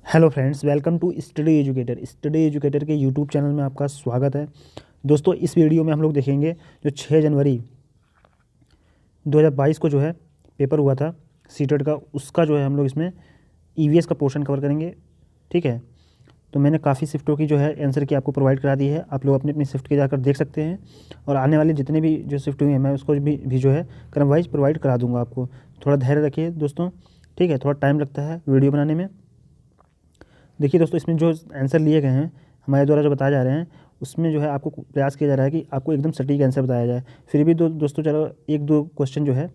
Hello friends, welcome to study educator के YouTube channel में आपका स्वागत है। दोस्तों, इस वीडियो में हम लोग देखेंगे जो 6 जनवरी 2022 को जो है पेपर हुआ था सीटेट का, उसका जो है हम लोग इसमें ईवीएस का पोर्शन कवर करेंगे। ठीक है, तो मैंने काफ़ी शिफ्टों की जो है आंसर की आपको प्रोवाइड करा दी है। आप लोग अपनी अपनी शिफ्ट के जाकर देख सकते हैं, और आने वाले जितने भी जो शिफ्ट हुई हैं मैं उसको भी जो है क्रम वाइज प्रोवाइड करा दूंगा आपको। थोड़ा धैर्य रखिए दोस्तों, ठीक है, थोड़ा टाइम लगता है वीडियो बनाने में। देखिए दोस्तों, इसमें जो आंसर लिए गए हैं हमारे द्वारा जो बताए जा रहे हैं, उसमें जो है आपको प्रयास किया जा रहा है कि आपको एकदम सटीक आंसर बताया जाए। फिर भी दोस्तों चलो एक दो क्वेश्चन जो है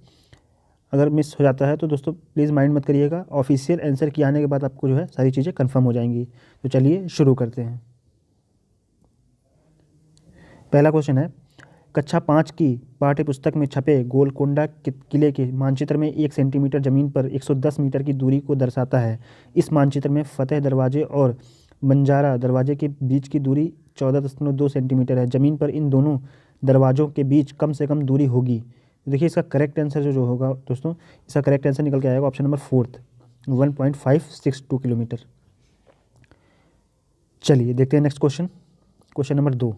अगर मिस हो जाता है तो दोस्तों प्लीज़ माइंड मत करिएगा। ऑफिशियल आंसर की आने के बाद आपको जो है सारी चीज़ें कंफर्म हो जाएंगी। तो चलिए शुरू करते हैं। पहला क्वेश्चन है, कक्षा 5 की पाठ्य पुस्तक में छपे गोलकोंडा किले के मानचित्र में 1 सेंटीमीटर ज़मीन पर 110 मीटर की दूरी को दर्शाता है। इस मानचित्र में फतेह दरवाजे और बंजारा दरवाजे के बीच की दूरी 14.2 सेंटीमीटर है। ज़मीन पर इन दोनों दरवाज़ों के बीच कम से कम दूरी होगी। तो देखिए इसका करेक्ट आंसर जो होगा दोस्तों, इसका करेक्ट आंसर निकल के आएगा ऑप्शन नंबर 4, 1.562 किलोमीटर। चलिए देखते हैं next question. Question number 2।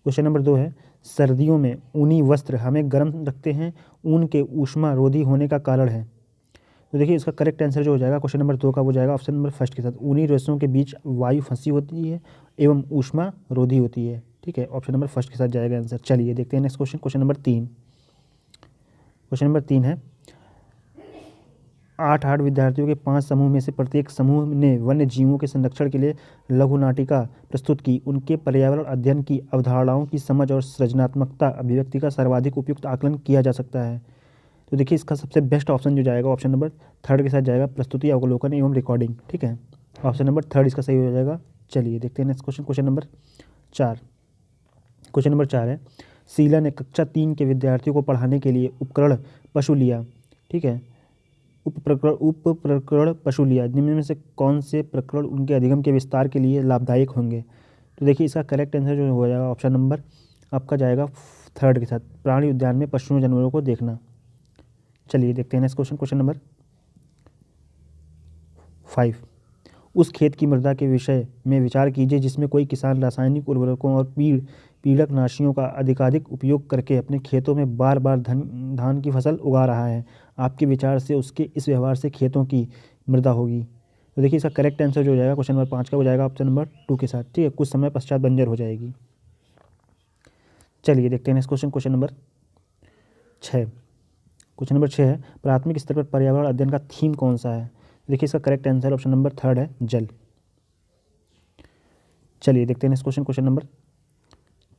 Question number 2 है, सर्दियों में ऊनी वस्त्र हमें गर्म रखते हैं, ऊन के ऊष्मा रोधी होने का कारण है। तो देखिए इसका करेक्ट आंसर जो हो जाएगा क्वेश्चन नंबर 2 का, वो जाएगा ऑप्शन नंबर फर्स्ट के साथ। ऊनी रेशों के बीच वायु फंसी होती है एवं ऊष्मा रोधी होती है। ठीक है, ऑप्शन नंबर फर्स्ट के साथ जाएगा आंसर। चलिए देखते हैं next question. Question number 3। Question number 3 है, 8 विद्यार्थियों के 5 समूह में से प्रत्येक समूह ने वन्य जीवों के संरक्षण के लिए लघु नाटिका प्रस्तुत की। उनके पर्यावरण अध्ययन की अवधारणाओं की समझ और सृजनात्मकता अभिव्यक्ति का सर्वाधिक उपयुक्त आकलन किया जा सकता है। तो देखिए इसका सबसे बेस्ट ऑप्शन जो जाएगा ऑप्शन नंबर 3 के साथ जाएगा, प्रस्तुति अवलोकन एवं रिकॉर्डिंग। ठीक है, ऑप्शन नंबर 3 इसका सही हो जाएगा। चलिए देखते हैं next question. Question number 4। Question number 4 है, शीला ने कक्षा 3 के विद्यार्थियों को पढ़ाने के लिए उपकरण पशु लिया। ठीक है, उपप्रकरण पशु लिया। निम्न में से कौन से प्रकरण उनके अधिगम के विस्तार के लिए लाभदायक होंगे। तो देखिए इसका करेक्ट आंसर जो हो जाएगा ऑप्शन नंबर आपका जाएगा 3 के साथ, प्राणी उद्यान में पशुओं जानवरों को देखना। चलिए देखते हैं नेक्स्ट क्वेश्चन। Question number 5। उस खेत की मृदा के विषय में विचार कीजिए जिसमें कोई किसान रासायनिक उर्वरकों और पीड़कनाशियों का अधिकाधिक उपयोग करके अपने खेतों में बार बार धान की फसल उगा रहा है। आपके विचार से उसके इस व्यवहार से खेतों की मृदा होगी। तो देखिए इसका करेक्ट आंसर जो हो जाएगा क्वेश्चन नंबर 5 का, हो जाएगा ऑप्शन नंबर 2 के साथ। ठीक है, कुछ समय पश्चात बंजर हो जाएगी। चलिए देखते हैं next question. Question number 6। Question number 6 है, प्राथमिक स्तर पर पर्यावरण अध्ययन का थीम कौन सा है। देखिए इसका करेक्ट आंसर ऑप्शन नंबर 3 है, जल। चलिए देखते हैं नेक्स्ट क्वेश्चन। क्वेश्चन नंबर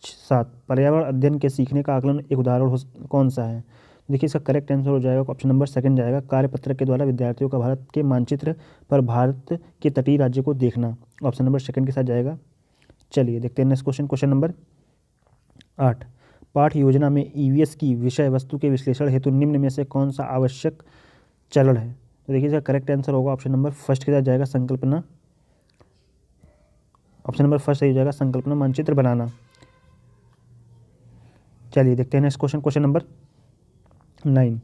7, पर्यावरण अध्ययन के सीखने का आकलन एक उदाहरण कौन सा है। देखिए इसका करेक्ट आंसर हो जाएगा ऑप्शन नंबर 2 जाएगा, कार्यपत्रक के द्वारा विद्यार्थियों का भारत के मानचित्र पर भारत के तटीय राज्य को देखना। ऑप्शन नंबर 2 के साथ जाएगा। चलिए देखते हैं नेक्स्ट क्वेश्चन। क्वेश्चन नंबर 8, पाठ्य योजना में ईवीएस की विषय वस्तु के विश्लेषण हेतु निम्न में से कौन सा आवश्यक चरण है। तो देखिए इसका करेक्ट आंसर होगा ऑप्शन नंबर 1 के साथ जाएगा, संकल्पना। ऑप्शन नंबर 1 सही हो जाएगा, संकल्पना मानचित्र बनाना। चलिए देखते हैं next question. Question number 9।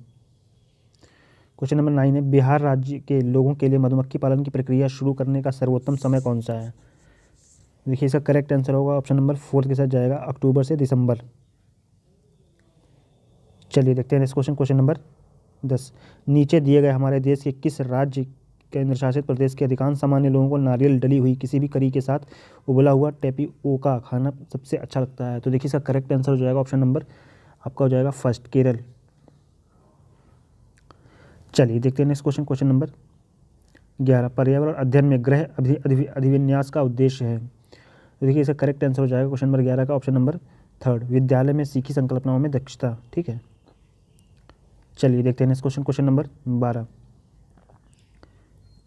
Question number 9 है, बिहार राज्य के लोगों के लिए मधुमक्खी पालन की प्रक्रिया शुरू करने का सर्वोत्तम समय कौन सा है। देखिए इसका करेक्ट आंसर होगा ऑप्शन नंबर 4 के साथ जाएगा, अक्टूबर से दिसंबर। चलिए देखते हैं नेक्स्ट क्वेश्चन। क्वेश्चन नंबर 10, नीचे दिए गए हमारे देश के किस राज्य केंद्र शासित प्रदेश के अधिकांश सामान्य लोगों को नारियल डली हुई किसी भी करी के साथ उबला हुआ टेपिओका खाना सबसे अच्छा लगता है। तो देखिए इसका करेक्ट आंसर हो जाएगा ऑप्शन नंबर आपका हो जाएगा 1, केरल। चलिए देखते हैं नेक्स्ट क्वेश्चन। क्वेश्चन नंबर 11, पर्यावरण अध्ययन में ग्रह अभिविन्यास का उद्देश्य है। तो देखिए इसका करेक्ट आंसर हो जाएगा क्वेश्चन नंबर 11 का ऑप्शन नंबर 3, विद्यालय में सीखी संकल्पनाओं में दक्षता। ठीक है, चलिए देखते हैं next question. Question number 12।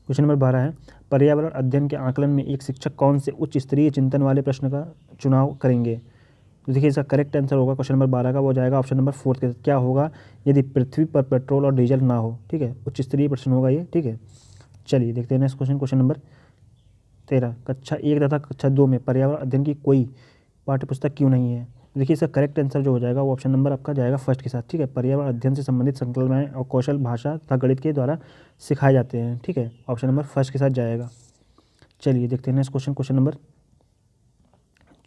Question number 12 है, पर्यावरण अध्ययन के आकलन में एक शिक्षक कौन से उच्च स्तरीय चिंतन वाले प्रश्न का चुनाव करेंगे। तो देखिए इसका करेक्ट आंसर होगा क्वेश्चन नंबर 12 का, वो जाएगा ऑप्शन नंबर 4 के, क्या होगा यदि पृथ्वी पर पेट्रोल और डीजल ना हो। ठीक है, उच्च स्तरीय प्रश्न होगा ये। ठीक है, चलिए देखते हैं नेक्स्ट क्वेश्चन। क्वेश्चन नंबर 13, कक्षा 1 तथा कक्षा 2 में पर्यावरण अध्ययन की कोई पाठ्यपुस्तक क्यों नहीं है। देखिए इसका करेक्ट आंसर जो हो जाएगा वो ऑप्शन नंबर आपका जाएगा फर्स्ट के साथ, ठीक है। पर्यावरण अध्ययन से संबंधित संकल्पनाएं और कौशल भाषा तथा गणित के द्वारा सिखाए जाते हैं, ठीक है। ऑप्शन नंबर फर्स्ट के साथ जाएगा। चलिए देखते हैं next question, question number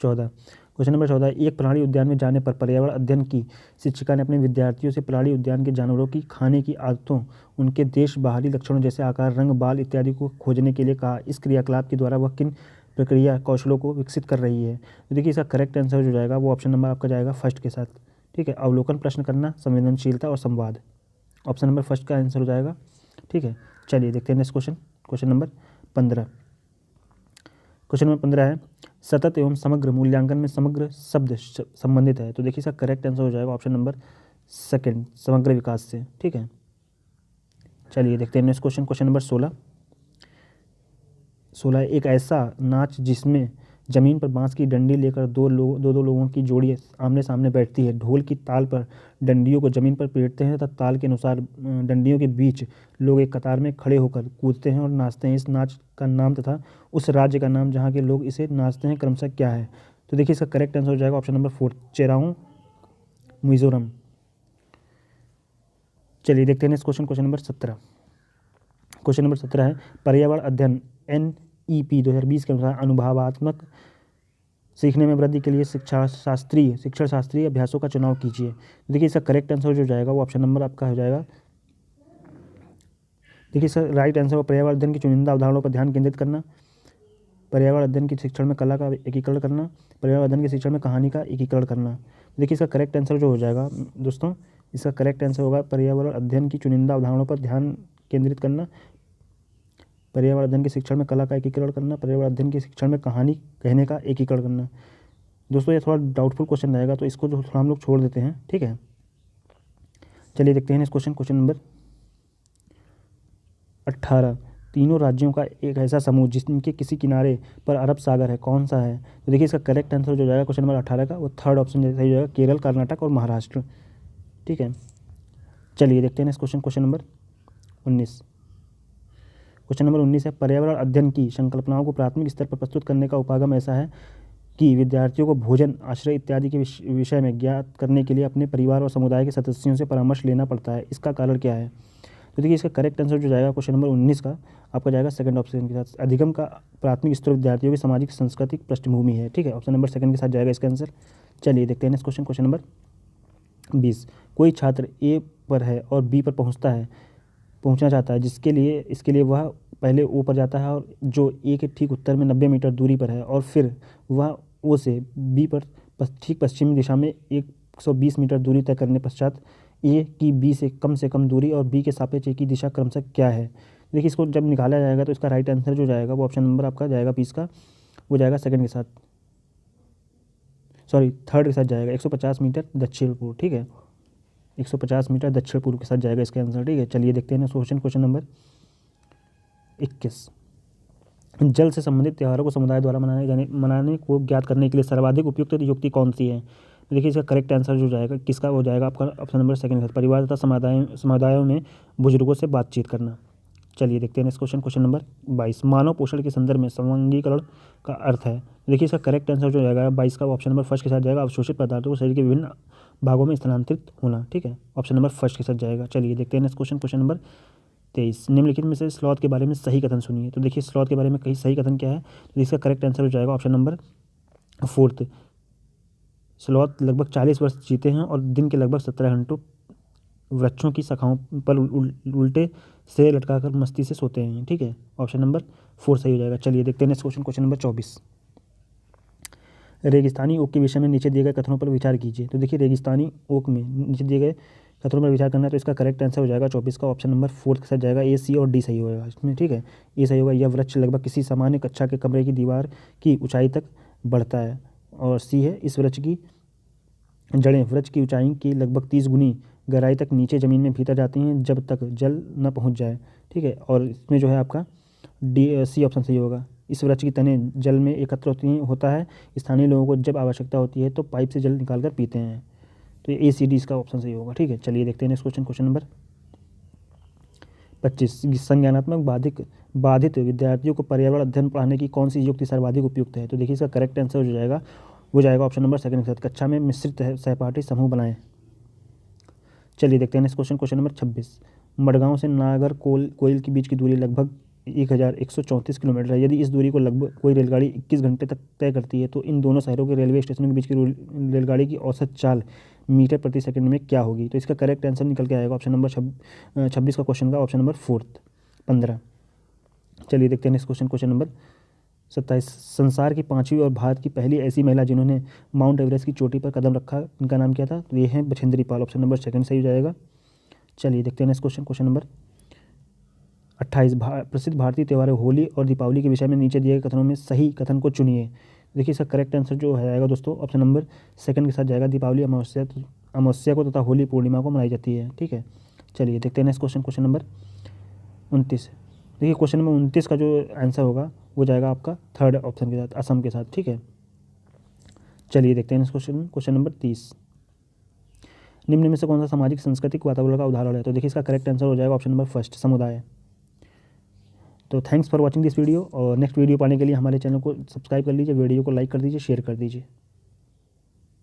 14। Question number 14, एक प्राणी उद्यान में जाने पर पर्यावरण अध्ययन की शिक्षिका ने अपने विद्यार्थियों से प्राणी उद्यान के जानवरों की खाने की आदतों, उनके देश बाहरी लक्षणों जैसे आकार, रंग, बाल इत्यादि को खोजने के लिए कहा। इस क्रियाकलाप के द्वारा वह किन प्रक्रिया कौशलों को विकसित कर रही है? तो देखिए इसका करेक्ट आंसर जो जाएगा वो ऑप्शन नंबर आपका जाएगा फर्स्ट के साथ, ठीक है। अवलोकन, प्रश्न करना, संवेदनशीलता और संवाद, ऑप्शन नंबर फर्स्ट का आंसर हो जाएगा, ठीक है। चलिए देखते हैं next question, question number 15। Question number 15 है, सतत एवं समग्र मूल्यांकन में समग्र शब्द संबंधित है। तो देखिए इसका करेक्ट आंसर हो जाएगा ऑप्शन नंबर सेकंड, समग्र विकास से, ठीक है। चलिए देखते हैं नेक्स्ट क्वेश्चन, क्वेश्चन नंबर 16। एक ऐसा नाच जिसमें जमीन पर बांस की डंडी लेकर दो लोगों की जोड़ी आमने सामने बैठती है, ढोल की ताल पर डंडियों को जमीन पर पीटते हैं तथा ताल के अनुसार डंडियों के बीच लोग एक कतार में खड़े होकर कूदते हैं और नाचते हैं। इस नाच का नाम तथा उस राज्य का नाम जहाँ के लोग इसे नाचते हैं क्रमशः क्या है? तो देखिए इसका करेक्ट आंसर हो जाएगा ऑप्शन नंबर 4, चेराऊ, मिजोरम। चलिए देखते हैं next question, question number 17। Question number 17 है, पर्यावरण अध्ययन NEP 2020 के अनुसार अनुभवात्मक सीखने में वृद्धि के लिए शिक्षण शास्त्रीय अभ्यासों का चुनाव कीजिए। देखिए इसका करेक्ट आंसर जो जाएगा वो ऑप्शन नंबर आपका हो जाएगा, देखिए सर राइट आंसर हो पर्यावरण अध्ययन की चुनिंदा अवधारणाओं पर ध्यान केंद्रित करना, पर्यावरण अध्ययन के शिक्षण में कला का एकीकरण करना, पर्यावरण अध्ययन के शिक्षण में कहानी का एकीकरण करना। देखिए इसका करेक्ट आंसर जो हो जाएगा दोस्तों, इसका करेक्ट आंसर होगा पर्यावरण अध्ययन की चुनिंदा अवधारणाओं पर ध्यान केंद्रित करना, पर्यावरण अध्ययन के शिक्षण में कला का एकीकरण करना, पर्यावरण अध्ययन के शिक्षण में कहानी कहने का एकीकरण करना। दोस्तों ये थोड़ा डाउटफुल क्वेश्चन रहेगा तो इसको जो थोड़ा हम लोग छोड़ देते हैं, ठीक है। चलिए देखते हैं इस क्वेश्चन, क्वेश्चन नंबर 18, तीनों राज्यों का एक ऐसा समूह जिसके किसी किनारे पर अरब सागर है, कौन सा है? तो देखिए इसका करेक्ट आंसर जो जाएगा क्वेश्चन नंबर 18 का वो थर्ड ऑप्शन सही हो जाएगा, केरल, कर्नाटक और महाराष्ट्र, ठीक है। चलिए देखते हैं इस question, question number 19। Question number 19 है, पर्यावरण अध्ययन की संकल्पनाओं को प्राथमिक स्तर पर प्रस्तुत करने का उपागम ऐसा है कि विद्यार्थियों को भोजन, आश्रय इत्यादि के विषय में ज्ञात करने के लिए अपने परिवार और समुदाय के सदस्यों से परामर्श लेना पड़ता है। इसका कारण क्या है? तो देखिए इसका करेक्ट आंसर जो जाएगा क्वेश्चन नंबर 19 का आपका जाएगा सेकंड ऑप्शन के साथ, अधिगम का प्राथमिक स्तर विद्यार्थियों की सामाजिक सांस्कृतिक पृष्ठभूमि है, ठीक है। ऑप्शन नंबर सेकंड के साथ जाएगा इसका आंसर। चलिए देखते हैं नेक्स्ट क्वेश्चन, क्वेश्चन नंबर 20। कोई छात्र ए पर है और बी पर पहुंचना चाहता है, इसके लिए वह पहले ओ पर जाता है और जो ए के ठीक उत्तर में 90 मीटर दूरी पर है, और फिर वह ओ से बी पर ठीक पश्चिमी दिशा में 120 मीटर दूरी तय करने पश्चात ए की बी से कम दूरी और बी के सापेक्ष ए की दिशा क्रमशः क्या है? देखिए इसको जब निकाला जाएगा तो इसका राइट आंसर जो जाएगा वो ऑप्शन नंबर आपका जाएगा 20 का, वो जाएगा सेकंड के साथ, सॉरी थर्ड के साथ जाएगा, 150 मीटर दक्षिण पूर्व, ठीक है। 150 मीटर दक्षिण पूर्व के साथ जाएगा इसका आंसर, ठीक है। चलिए देखते हैं क्वेश्चन, क्वेश्चन नंबर 21। जल से संबंधित त्योहारों को समुदाय द्वारा मनाने को ज्ञात करने के लिए सर्वाधिक उपयुक्त युक्ति कौन सी है? तो देखिए इसका करेक्ट आंसर जो जाएगा किसका हो जाएगा आपका ऑप्शन नंबर सेकंड है, परिवार तथा समुदायों में बुजुर्गों से बातचीत करना। चलिए देखते हैं नेक्स्ट क्वेश्चन, क्वेश्चन नंबर 22। मानव पोषण के संदर्भ में समंगीकरण का अर्थ है। देखिए इसका करेक्ट आंसर जो जाएगा 22 का ऑप्शन नंबर फर्स्ट के साथ जाएगा, अवशोषित पदार्थों को शरीर के विभिन्न भागों में स्थानांतरित होना, ठीक है। ऑप्शन नंबर फर्स्ट के साथ जाएगा। चलिए देखते हैं नेक्स्ट क्वेश्चन, क्वेश्चन नंबर 23। निम्नलिखित में से स्लॉथ के बारे में सही कथन सुनिए। तो देखिए स्लॉथ के बारे में कहीं सही कथन क्या है? तो इसका करेक्ट आंसर हो जाएगा ऑप्शन नंबर 4, स्लॉथ लगभग 40 वर्ष जीते हैं और दिन के लगभग 17 घंटों वृक्षों की शाखाओं पर उल्टे से लटकाकर मस्ती से सोते हैं, ठीक है। ऑप्शन नंबर 4 सही हो जाएगा। चलिए देखते हैं नेक्स्ट क्वेश्चन, क्वेश्चन नंबर 24। रेगिस्तानी ओक के विषय में नीचे दिए गए कथनों पर विचार कीजिए। तो देखिए रेगिस्तानी ओक में नीचे दिए गए कथनों पर विचार करना है, तो इसका करेक्ट आंसर हो जाएगा 24 का ऑप्शन नंबर 4 के साथ जाएगा, ए, सी और डी सही होगा इसमें, ठीक है। ए सही होगा, यह वृक्ष लगभग किसी सामान्य कक्षा के कमरे की दीवार की ऊंचाई तक बढ़ता है, और सी है इस वृक्ष की जड़ें वृक्ष की ऊंचाई की लगभग 30 गुनी गहराई तक नीचे ज़मीन में भीतर जाती हैं जब तक जल न पहुंच जाए, ठीक है। और इसमें जो है आपका डी सी ऑप्शन सही होगा, इस वृक्ष की तनें जल में एकत्र होता है, स्थानीय लोगों को जब आवश्यकता होती है तो पाइप से जल निकाल कर पीते हैं, तो ए सी डी इसका ऑप्शन सही होगा, ठीक है। चलिए देखते हैं नेक्स्ट क्वेश्चन, क्वेश्चन नंबर 25। संज्ञानात्मक बाधित विद्यार्थियों को पर्यावरण अध्ययन पढ़ाने की कौन सी युक्ति सर्वाधिक उपयुक्त है? तो देखिए इसका करेक्ट आंसर हो जाएगा वो जाएगा ऑप्शन नंबर सेकंड के साथ, कक्षा में मिश्रित सहपाठी समूह बनाएं। चलिए देखते हैं next question, question number 26। Madgaon से नागरकोइल के बीच की दूरी लगभग 1134 किलोमीटर है। यदि इस दूरी को लगभग कोई रेलगाड़ी 21 घंटे तक तय करती है तो इन दोनों शहरों के रेलवे स्टेशनों के बीच की रेलगाड़ी की औसत चाल मीटर प्रति सेकंड में क्या होगी? तो इसका करेक्ट आंसर निकल के आएगा ऑप्शन नंबर 26 का क्वेश्चन का ऑप्शन नंबर 15। चलिए देखते हैं नेक्स्ट क्वेश्चन, क्वेश्चन नंबर 27। संसार की 5वीं और भारत की पहली ऐसी महिला जिन्होंने माउंट एवरेस्ट की चोटी पर कदम रखा, इनका नाम क्या था? तो ये है Bachendri Pal, option number second सही हो जाएगा। चलिए देखते हैं नेक्स्ट क्वेश्चन, क्वेश्चन नंबर 28। प्रसिद्ध भारतीय त्योहार होली और दीपावली के विषय में नीचे दिए गए कथनों में सही कथन को चुनिए। देखिए इसका करेक्ट आंसर जो है आएगा दोस्तों ऑप्शन नंबर सेकंड के साथ जाएगा, दीपावली अमावस्या को तथा होली पूर्णिमा को मनाई जाती है। ठीक है, चलिए देखते हैं नेक्स्ट क्वेश्चन, क्वेश्चन नंबर 29। देखिए क्वेश्चन नंबर 29 का जो आंसर होगा वो जाएगा आपका थर्ड ऑप्शन के साथ, असम के साथ। ठीक है, चलिए देखते हैं नेक्स्ट क्वेश्चन, क्वेश्चन नंबर 30। निम्न में से कौन सा सामाजिक सांस्कृतिक वातावरण का उदाहरण है? तो देखिए इसका करेक्ट आंसर हो जाएगा ऑप्शन नंबर फर्स्ट, समुदाय। तो thanks for watching this video, और नेक्स्ट वीडियो पाने के लिए हमारे चैनल को सब्सक्राइब कर लीजिए, वीडियो को लाइक कर दीजिए, शेयर कर दीजिए।